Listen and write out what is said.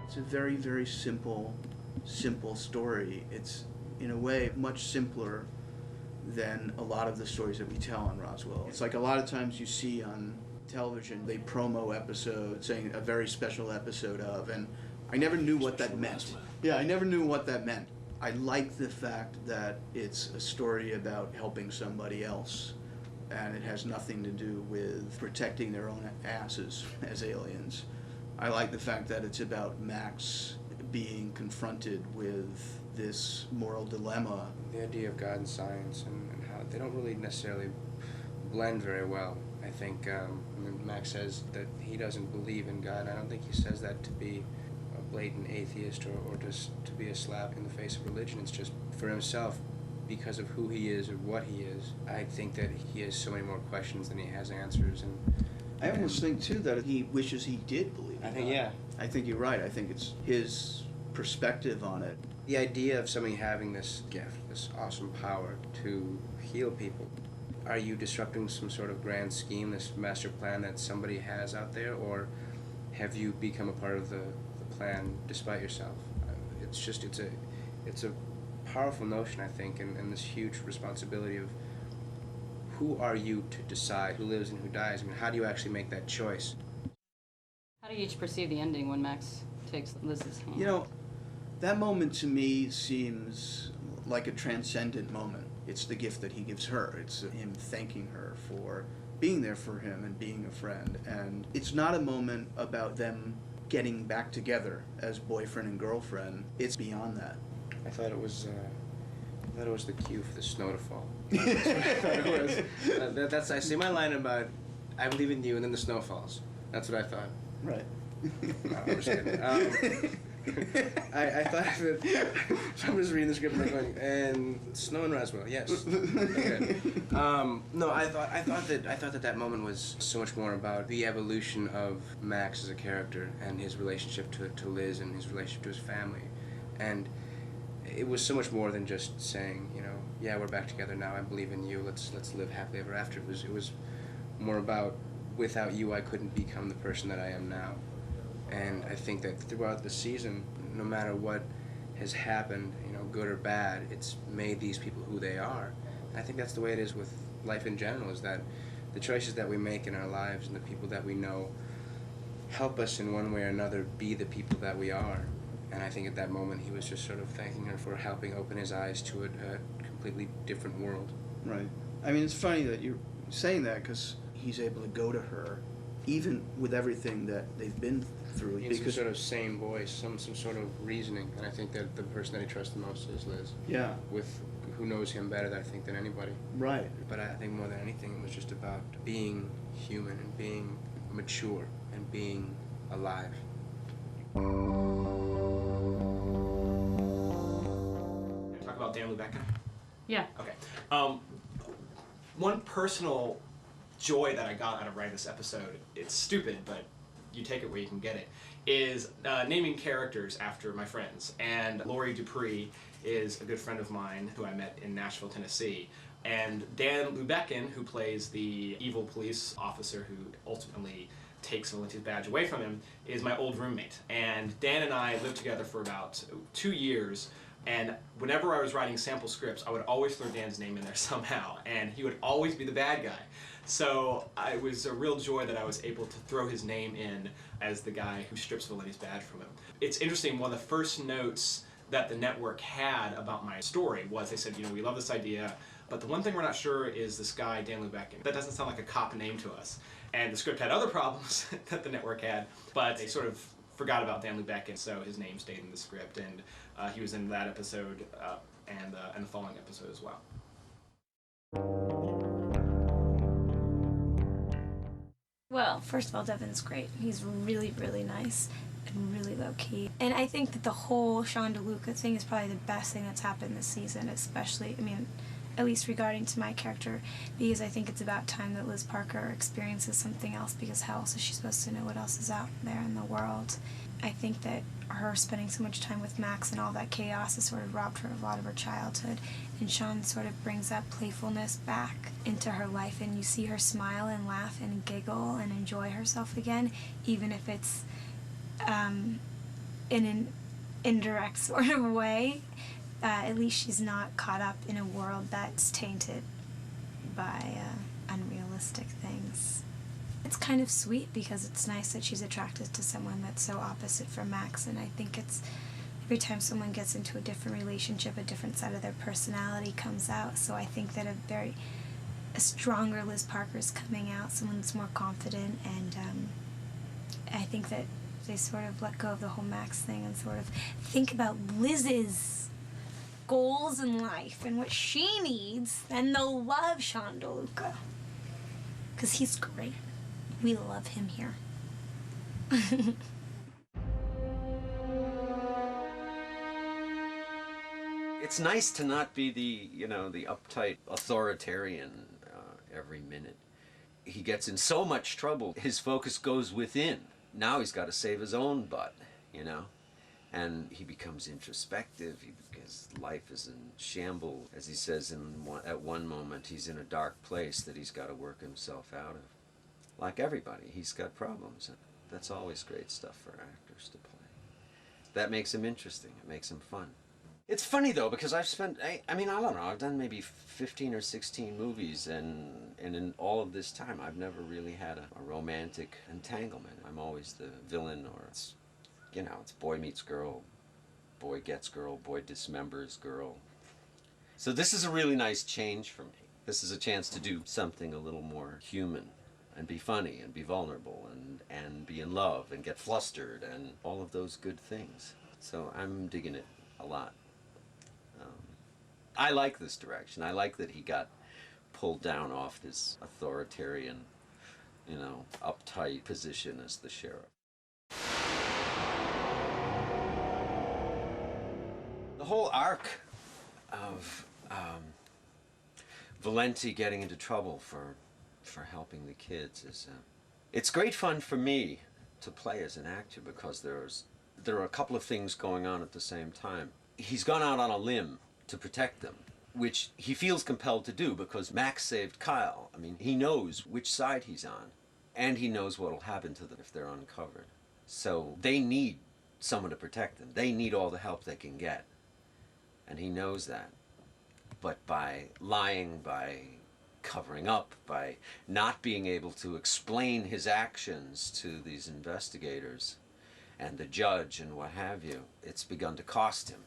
It's a very, very simple story. It's, in a way, much simpler than a lot of the stories that we tell on Roswell. It's like a lot of times you see on television, they promo episodes saying a very special episode of, and I never knew what that meant. Yeah, I never knew what that meant. I like the fact that it's a story about helping somebody else, and it has nothing to do with protecting their own asses as aliens. I like the fact that it's about Max being confronted with this moral dilemma. The idea of God and science and how they don't really necessarily blend very well. I think Max says that he doesn't believe in God. I don't think he says that to be a blatant atheist or just to be a slap in the face of religion. It's just for himself, because of who he is or what he is. I think that he has so many more questions than he has answers. And I almost think, too, that he wishes he did believe in God. I think, yeah. I think you're right. I think it's his perspective on it. The idea of somebody having this gift, this awesome power to heal people, are you disrupting some sort of grand scheme, this master plan that somebody has out there, or have you become a part of the plan despite yourself? It's a powerful notion, I think, and this huge responsibility of who are you to decide who lives and who dies? I mean, how do you actually make that choice? How do you each perceive the ending when Max takes Liz's hand? You know, that moment to me seems like a transcendent moment. It's the gift that he gives her. It's him thanking her for being there for him and being a friend. And it's not a moment about them getting back together as boyfriend and girlfriend. It's beyond that. I thought it was the cue for the snow to fall. That's what I thought it was. I see my line about I believe in you and then the snow falls. That's what I thought. Right. No, I'm just kidding. I thought that. So I'm just reading the script and I'm going, and snow in Roswell, yes. Okay. No, I thought that moment was so much more about the evolution of Max as a character and his relationship to Liz and his relationship to his family, and it was so much more than just saying, you know, yeah, we're back together now. I believe in you. Let's live happily ever after. It was more about, without you, I couldn't become the person that I am now. And I think that throughout the season, no matter what has happened, you know, good or bad, it's made these people who they are. And I think that's the way it is with life in general, is that the choices that we make in our lives and the people that we know help us in one way or another be the people that we are. And I think at that moment he was just sort of thanking her for helping open his eyes to a completely different world. Right. I mean, it's funny that you're saying that because he's able to go to her, even with everything that they've been through. He has some sort of sane voice, some sort of reasoning, and I think that the person that he trusts the most is Liz. Yeah. Who knows him better, I think, than anybody. Right. But I think more than anything, it was just about being human and being mature and being alive. Talk about Dan Lubecken? Yeah. Okay. One personal joy that I got out of writing this episode, it's stupid, but you take it where you can get it, is naming characters after my friends. And Lori Dupree is a good friend of mine who I met in Nashville, Tennessee. And Dan Lubecken, who plays the evil police officer who ultimately takes Valenti's badge away from him, is my old roommate. And Dan and I lived together for about 2 years, and whenever I was writing sample scripts, I would always throw Dan's name in there somehow, and he would always be the bad guy. So it was a real joy that I was able to throw his name in as the guy who strips Valenti's badge from him. It's interesting, one of the first notes that the network had about my story was they said, you know, we love this idea, but the one thing we're not sure is this guy, Dan Lubecken. That doesn't sound like a cop name to us. And the script had other problems that the network had, but they sort of forgot about Dan Lubecken, so his name stayed in the script, and he was in that episode and the following episode as well. Well, first of all, Devin's great. He's really, really nice and really low-key. And I think that the whole Sean DeLuca thing is probably the best thing that's happened this season, especially, I mean, at least regarding to my character, because I think it's about time that Liz Parker experiences something else, because how else is she supposed to know what else is out there in the world? I think that her spending so much time with Max and all that chaos has sort of robbed her of a lot of her childhood, and Sean sort of brings that playfulness back into her life, and you see her smile and laugh and giggle and enjoy herself again, even if it's in an indirect sort of way, at least she's not caught up in a world that's tainted by unrealistic things. It's kind of sweet because it's nice that she's attracted to someone that's so opposite from Max, and I think it's every time someone gets into a different relationship, a different side of their personality comes out. So I think that a stronger Liz Parker's coming out, someone that's more confident, and I think that they sort of let go of the whole Max thing and sort of think about Liz's goals in life and what she needs, and they'll love Sean DeLuca. Because he's great. We love him here. It's nice to not be the uptight authoritarian every minute. He gets in so much trouble, his focus goes within. Now he's got to save his own butt, and he becomes introspective. His life is in shambles. As he says at one moment, he's in a dark place that he's got to work himself out of. Like everybody, he's got problems, and that's always great stuff for actors to play. That makes him interesting. It makes him fun. It's funny though, because I've spent, I don't know, I've done maybe 15 or 16 movies, and in all of this time I've never really had a romantic entanglement. I'm always the villain, or it's boy meets girl, boy gets girl, boy dismembers girl. So this is a really nice change for me. This is a chance to do something a little more human, and be funny, and be vulnerable, and be in love, and get flustered, and all of those good things. So I'm digging it a lot. I like this direction. I like that he got pulled down off this authoritarian, uptight position as the sheriff. The whole arc of Valenti getting into trouble for helping the kids is it's great fun for me to play as an actor, because there are a couple of things going on at the same time. He's gone out on a limb to protect them, which he feels compelled to do because Max saved Kyle. I mean, he knows which side he's on, and he knows what will happen to them if they're uncovered. So they need someone to protect them. They need all the help they can get, and he knows that. But by lying, by covering up, by not being able to explain his actions to these investigators and the judge and what have you, it's begun to cost him.